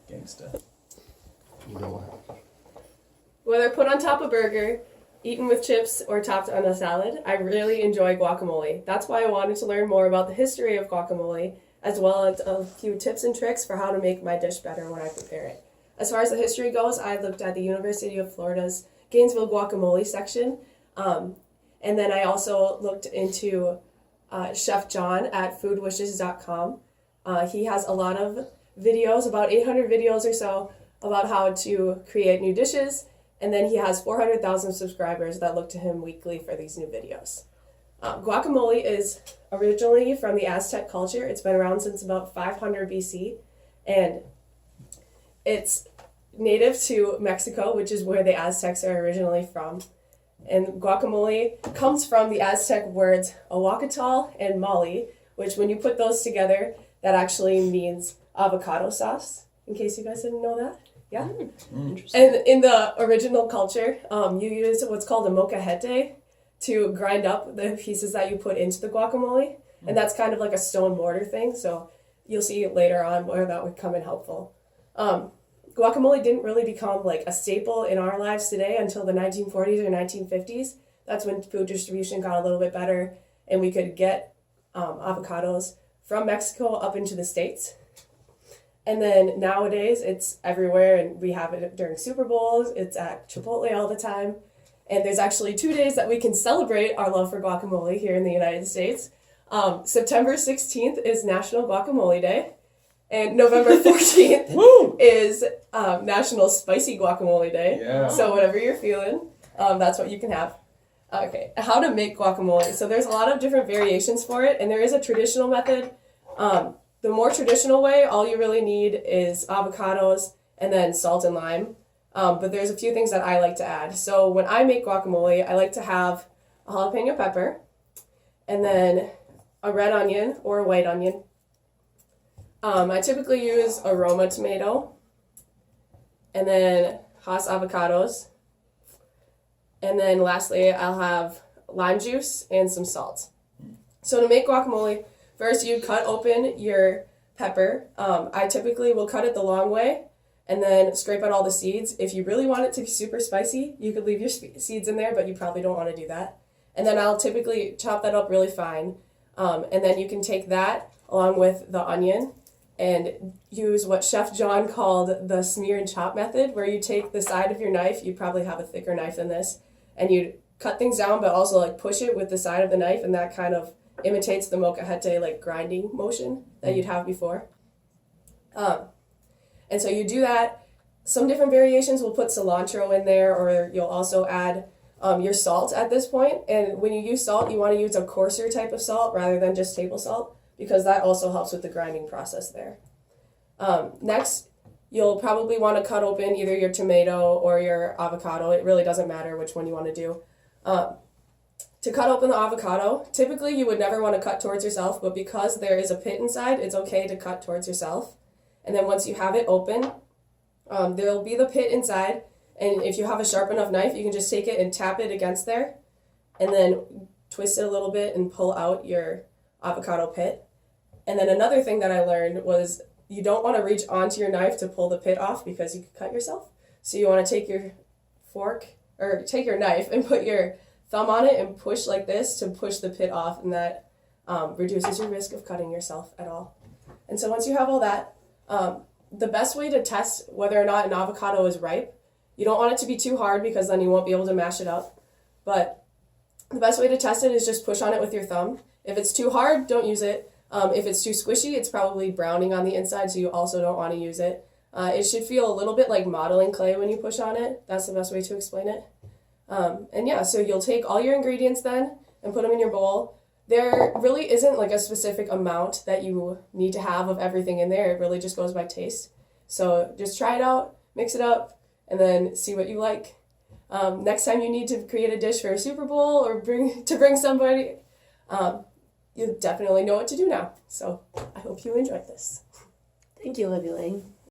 Gangsta. You know what? Whether put on top of a burger, eaten with chips, or topped on a salad, I really enjoy guacamole. That's why I wanted to learn more about the history of guacamole, as well as a few tips and tricks for how to make my dish better when I prepare it. As far as the history goes, I looked at the University of Florida's Gainesville guacamole section, and then I also looked into Chef John at foodwishes.com. He has a lot of videos, about 800 videos or so, about how to create new dishes, and then he has 400,000 subscribers that look to him weekly for these new videos. Guacamole is originally from the Aztec culture. It's been around since about 500 BC, and it's native to Mexico, which is where the Aztecs are originally from. And guacamole comes from the Aztec words ahuacatl and mali, which when you put those together, that actually means avocado sauce, in case you guys didn't know that. Yeah. Interesting. And in the original culture, you use what's called a molcajete to grind up the pieces that you put into the guacamole. And that's kind of like a stone mortar thing. So you'll see later on where that would come in helpful. Guacamole didn't really become like a staple in our lives today until the 1940s or 1950s. That's when food distribution got a little bit better and we could get avocados from Mexico up into the States. And then nowadays it's everywhere, and we have it during Super Bowls. It's at Chipotle all the time. And there's actually 2 days that we can celebrate our love for guacamole here in the United States. September 16th is National Guacamole Day. And November 14th is National Spicy Guacamole Day. Yeah. So whatever you're feeling, that's what you can have. Okay, how to make guacamole. So there's a lot of different variations for it, and there is a traditional method. The more traditional way, all you really need is avocados and then salt and lime. But there's a few things that I like to add. So when I make guacamole, I like to have a jalapeno pepper, and then a red onion or a white onion. I typically use a Roma tomato, and then Hass avocados. And then lastly, I'll have lime juice and some salt. So to make guacamole, first you cut open your pepper. I typically will cut it the long way and then scrape out all the seeds. If you really want it to be super spicy, you could leave your seeds in there, but you probably don't want to do that. And then I'll typically chop that up really fine. And then you can take that along with the onion and use what Chef John called the smear and chop method, where you take the side of your knife, you probably have a thicker knife than this, and you cut things down, but also like push it with the side of the knife, and that kind of imitates the molcajete like grinding motion that you'd have before. And so you do that. Some different variations will put cilantro in there, or you'll also add your salt at this point. And when you use salt, you want to use a coarser type of salt rather than just table salt, because that also helps with the grinding process there. Next, you'll probably want to cut open either your tomato or your avocado. It really doesn't matter which one you want to do. To cut open the avocado, typically you would never want to cut towards yourself, but because there is a pit inside, it's okay to cut towards yourself. And then once you have it open, there'll be the pit inside, and if you have a sharp enough knife, you can just take it and tap it against there, and then twist it a little bit and pull out your avocado pit. And then another thing that I learned was you don't want to reach onto your knife to pull the pit off because you could cut yourself. So you want to take your take your knife and put your thumb on it and push like this to push the pit off, and that reduces your risk of cutting yourself at all. And so once you have all that, the best way to test whether or not an avocado is ripe, you don't want it to be too hard because then you won't be able to mash it up, but the best way to test it is just push on it with your thumb. If it's too hard, don't use it. If it's too squishy, it's probably browning on the inside, so you also don't want to use it. It should feel a little bit like modeling clay when you push on it. That's the best way to explain it. And yeah, so you'll take all your ingredients then and put them in your bowl. There really isn't like a specific amount that you need to have of everything in there. It really just goes by taste. So just try it out, mix it up, and then see what you like. Next time you need to create a dish for a Super Bowl or bring somebody, you definitely know what to do now. So I hope you enjoyed this. Thank you, Libby Lang.